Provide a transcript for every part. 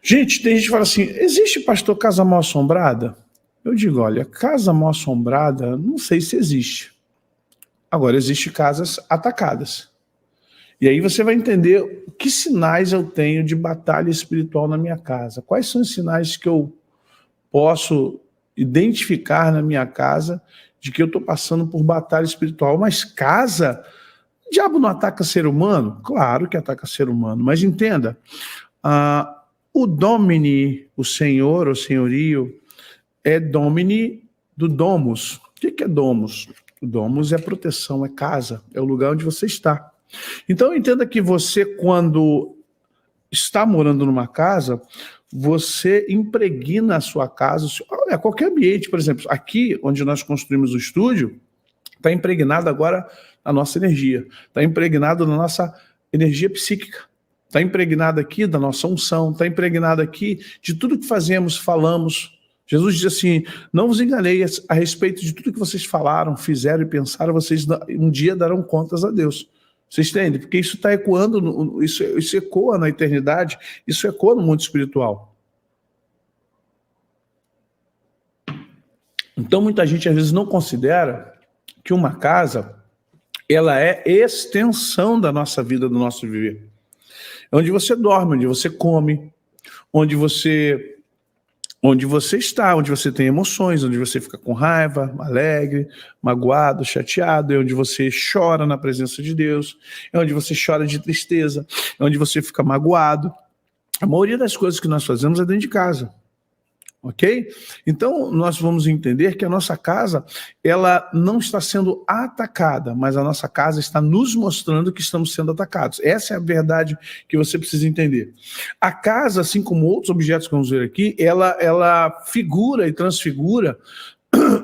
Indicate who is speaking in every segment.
Speaker 1: Gente, tem gente que fala assim, existe, pastor, casa mal assombrada? Eu digo, olha, casa mal assombrada, não sei se existe. Agora, existe casas atacadas. E aí você vai entender que sinais eu tenho de batalha espiritual na minha casa. Quais são os sinais que eu posso identificar na minha casa de que eu estou passando por batalha espiritual? Mas casa, o diabo não ataca ser humano? Claro que ataca ser humano, mas entenda, o domini, o senhor, o senhorio, é domini do domus. O que é domus? O domus é proteção, é casa, é o lugar onde você está. Então entenda que você, quando está morando numa casa, você impregna a sua casa, olha, qualquer ambiente, por exemplo, aqui onde nós construímos o estúdio, está impregnado agora a nossa energia, está impregnado na nossa energia psíquica, está impregnado aqui da nossa unção, está impregnado aqui de tudo que fazemos, falamos. Jesus diz assim, não vos enganeis a respeito de tudo que vocês falaram, fizeram e pensaram, vocês um dia darão contas a Deus. Vocês entendem? Porque isso está ecoando, isso ecoa na eternidade, isso ecoa no mundo espiritual. Então muita gente às vezes não considera que uma casa, ela é extensão da nossa vida, do nosso viver. É onde você dorme, onde você come, onde você está, onde você tem emoções, onde você fica com raiva, alegre, magoado, chateado, é onde você chora na presença de Deus, é onde você chora de tristeza, é onde você fica magoado. A maioria das coisas que nós fazemos é dentro de casa. Ok? Então, nós vamos entender que a nossa casa, ela não está sendo atacada, mas a nossa casa está nos mostrando que estamos sendo atacados. Essa é a verdade que você precisa entender. A casa, assim como outros objetos que vamos ver aqui, ela figura e transfigura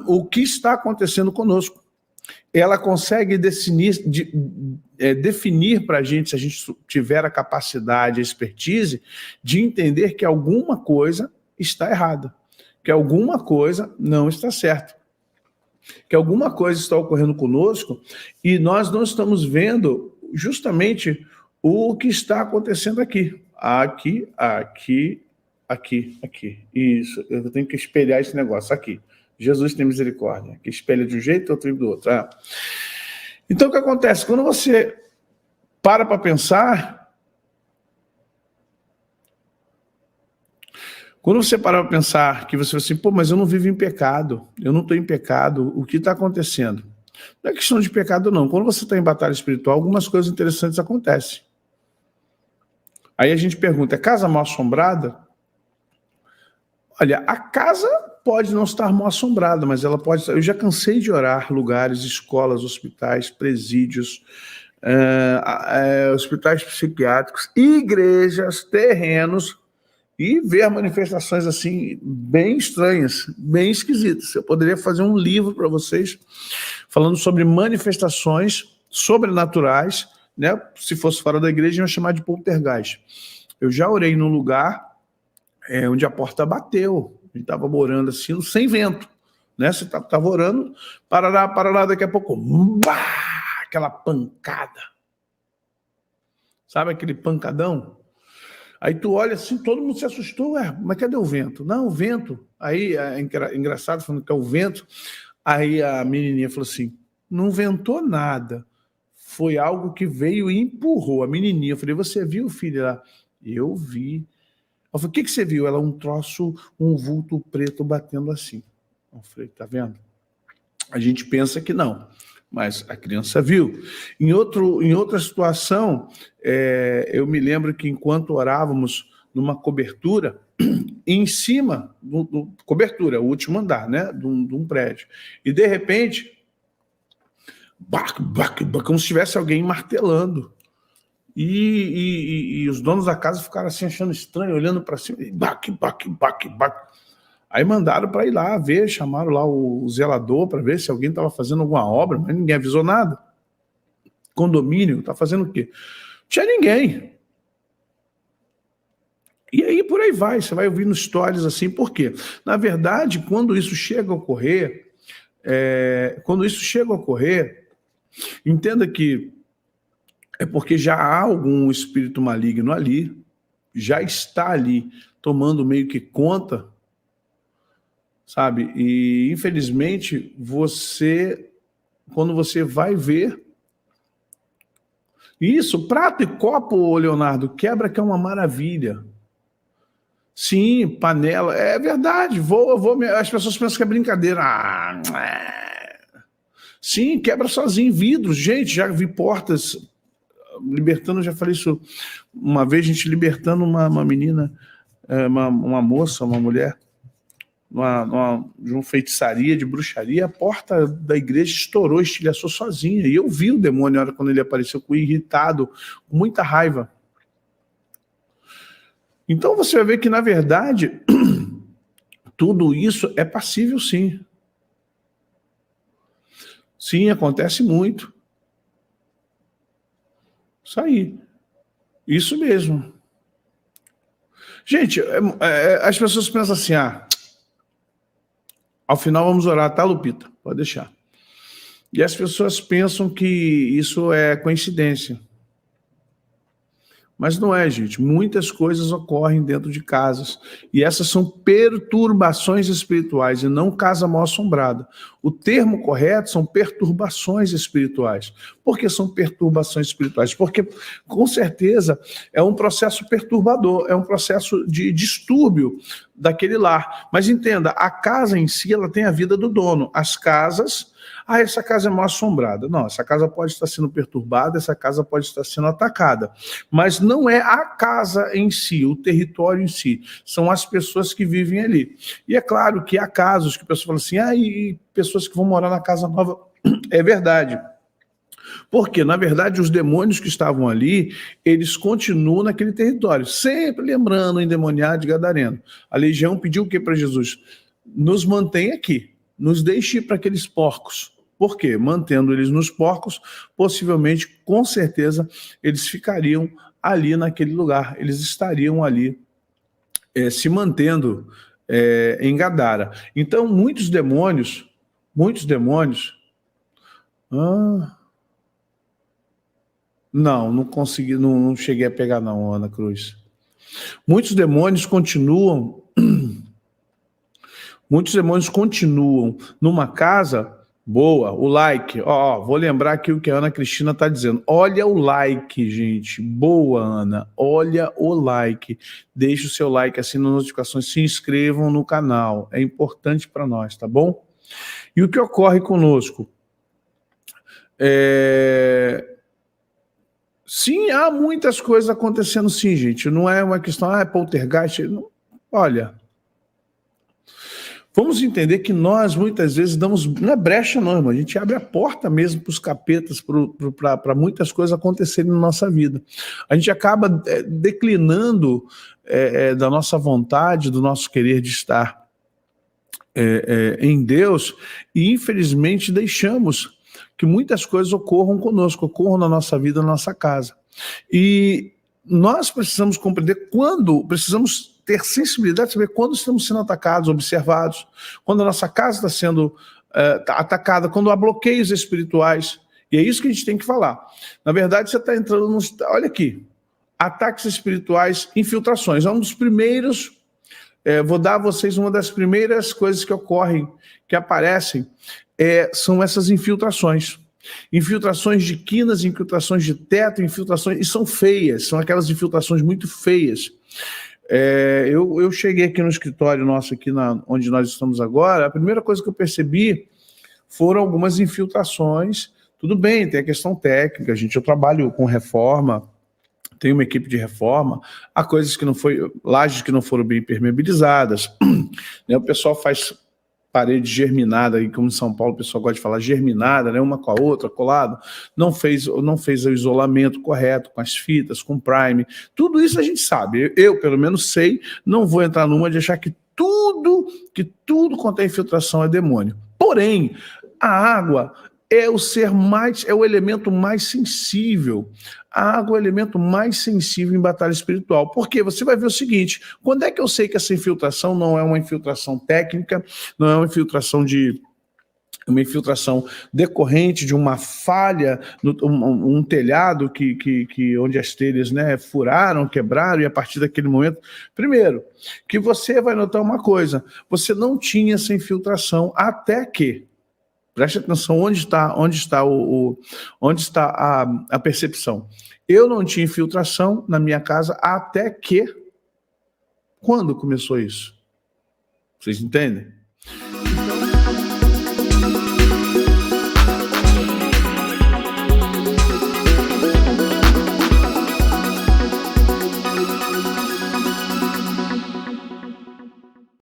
Speaker 1: o que está acontecendo conosco. Ela consegue definir para a gente, se a gente tiver a capacidade, a expertise, de entender que alguma coisa está errada, que alguma coisa não está certa, que alguma coisa está ocorrendo conosco e nós não estamos vendo justamente o que está acontecendo aqui. Aqui. Isso, eu tenho que espelhar esse negócio aqui. Jesus tem misericórdia, que espelha de um jeito, outro do outro. Então o que acontece? Quando você para pensar, quando você parar para pensar que você fala assim, pô, mas eu não vivo em pecado, eu não estou em pecado, o que está acontecendo? Não é questão de pecado, não. Quando você está em batalha espiritual, algumas coisas interessantes acontecem. Aí a gente pergunta, é casa mal assombrada? Olha, a casa pode não estar mal assombrada, mas ela pode estar... Eu já cansei de orar lugares, escolas, hospitais, presídios, hospitais psiquiátricos, igrejas, terrenos, e ver manifestações assim bem estranhas, bem esquisitas. Eu poderia fazer um livro para vocês falando sobre manifestações sobrenaturais, né? Se fosse fora da igreja, eu ia chamar de poltergeist. Eu já orei num lugar onde a porta bateu, a gente estava orando assim, sem vento, né? Você estava orando, parará, daqui a pouco, aquela pancada. Sabe aquele pancadão? Aí tu olha assim, todo mundo se assustou, mas cadê o vento? Não, o vento. Aí é engraçado, falando que é o vento. Aí a menininha falou assim, não ventou nada. Foi algo que veio e empurrou. A menininha, eu falei, você viu, filha? Ela, eu vi. Eu falei, o que você viu? Ela, um troço, um vulto preto batendo assim. Eu falei, tá vendo? A gente pensa que não, mas a criança viu. Em outra situação, eu me lembro que enquanto orávamos numa cobertura, em cima do cobertura, o último andar, né, de um prédio, e de repente, como se tivesse alguém martelando. E os donos da casa ficaram assim achando estranho, olhando para cima, e baque. Aí mandaram para ir lá ver, chamaram lá o zelador para ver se alguém estava fazendo alguma obra, mas ninguém avisou nada. Condomínio, está fazendo o quê? Não tinha ninguém. E aí por aí vai, você vai ouvindo histórias assim, por quê? Na verdade, quando isso chega a ocorrer, entenda que é porque já há algum espírito maligno ali, já está ali tomando meio que conta, sabe? E, infelizmente, quando você vai ver, isso, prato e copo, Leonardo, quebra que é uma maravilha. Sim, panela, é verdade, as pessoas pensam que é brincadeira. Sim, quebra sozinho, vidros, gente, já vi portas libertando, já falei isso uma vez, gente libertando uma menina, uma moça, uma mulher, de uma feitiçaria, de bruxaria, a porta da igreja estourou, estilhaçou sozinha, e eu vi o demônio na hora quando ele apareceu, com irritado, com muita raiva. Então você vai ver que, na verdade, tudo isso é passível, sim. Sim, acontece muito. Isso aí. Isso mesmo. Gente, as pessoas pensam assim, ao final vamos orar, tá, Lupita? Pode deixar. E as pessoas pensam que isso é coincidência. Mas não é, gente. Muitas coisas ocorrem dentro de casas. E essas são perturbações espirituais e não casa mal assombrada. O termo correto são perturbações espirituais. Por que são perturbações espirituais? Porque, com certeza, é um processo perturbador, é um processo de distúrbio daquele lar. Mas entenda, a casa em si, ela tem a vida do dono. As casas... essa casa é mal assombrada. Não, essa casa pode estar sendo perturbada, essa casa pode estar sendo atacada. Mas não é a casa em si, o território em si. São as pessoas que vivem ali. E é claro que há casos que a pessoa fala assim, e pessoas que vão morar na casa nova. É verdade. Porque, na verdade, os demônios que estavam ali, eles continuam naquele território. Sempre lembrando o endemoniado de Gadareno. A legião pediu o que para Jesus? Nos mantém aqui. Nos deixe ir para aqueles porcos. Por quê? Mantendo eles nos porcos, possivelmente, com certeza, eles ficariam ali naquele lugar. Eles estariam ali se mantendo em Gadara. Então, muitos demônios... Não consegui, não cheguei a pegar não, Ana Cruz. Muitos demônios continuam numa casa boa. O like, vou lembrar aqui o que a Ana Cristina está dizendo. Olha o like, gente. Boa, Ana. Olha o like. Deixe o seu like, assine as notificações, se inscrevam no canal. É importante para nós, tá bom? E o que ocorre conosco? Sim, há muitas coisas acontecendo sim, gente. Não é uma questão, é poltergeist. Não. Olha... Vamos entender que nós, muitas vezes, não é brecha não, irmão. A gente abre a porta mesmo para os capetas, para muitas coisas acontecerem na nossa vida. A gente acaba declinando da nossa vontade, do nosso querer de estar em Deus, e infelizmente deixamos que muitas coisas ocorram conosco, ocorram na nossa vida, na nossa casa. E nós precisamos compreender precisamos ter sensibilidade de saber quando estamos sendo atacados, observados, quando a nossa casa está sendo atacada, quando há bloqueios espirituais. E é isso que a gente tem que falar. Na verdade, você está entrando nos... Olha aqui, ataques espirituais, infiltrações. É um dos primeiros... vou dar a vocês uma das primeiras coisas que ocorrem, que aparecem, são essas infiltrações. Infiltrações de quinas, infiltrações de teto, infiltrações... E são feias, são aquelas infiltrações muito feias. Eu cheguei aqui no escritório nosso, aqui onde nós estamos agora, a primeira coisa que eu percebi foram algumas infiltrações. Tudo bem, tem a questão técnica, gente, eu trabalho com reforma, tenho uma equipe de reforma, há coisas que lajes que não foram bem impermeabilizadas, né? O pessoal faz parede germinada, aí como em São Paulo o pessoal gosta de falar germinada, né? Uma com a outra, colado, não fez o isolamento correto, com as fitas, com prime, tudo isso a gente sabe, eu pelo menos sei, não vou entrar numa de achar que tudo quanto é infiltração é demônio. Porém, a água é o elemento mais sensível. A água é o elemento mais sensível em batalha espiritual. Porque você vai ver o seguinte, quando é que eu sei que essa infiltração não é uma infiltração técnica, não é uma infiltração de uma infiltração decorrente de uma falha, um telhado onde as telhas, né, furaram, quebraram, e a partir daquele momento... Primeiro, que você vai notar uma coisa, você não tinha essa infiltração até que... Preste atenção onde está a percepção. Eu não tinha infiltração na minha casa até que... Quando começou isso? Vocês entendem?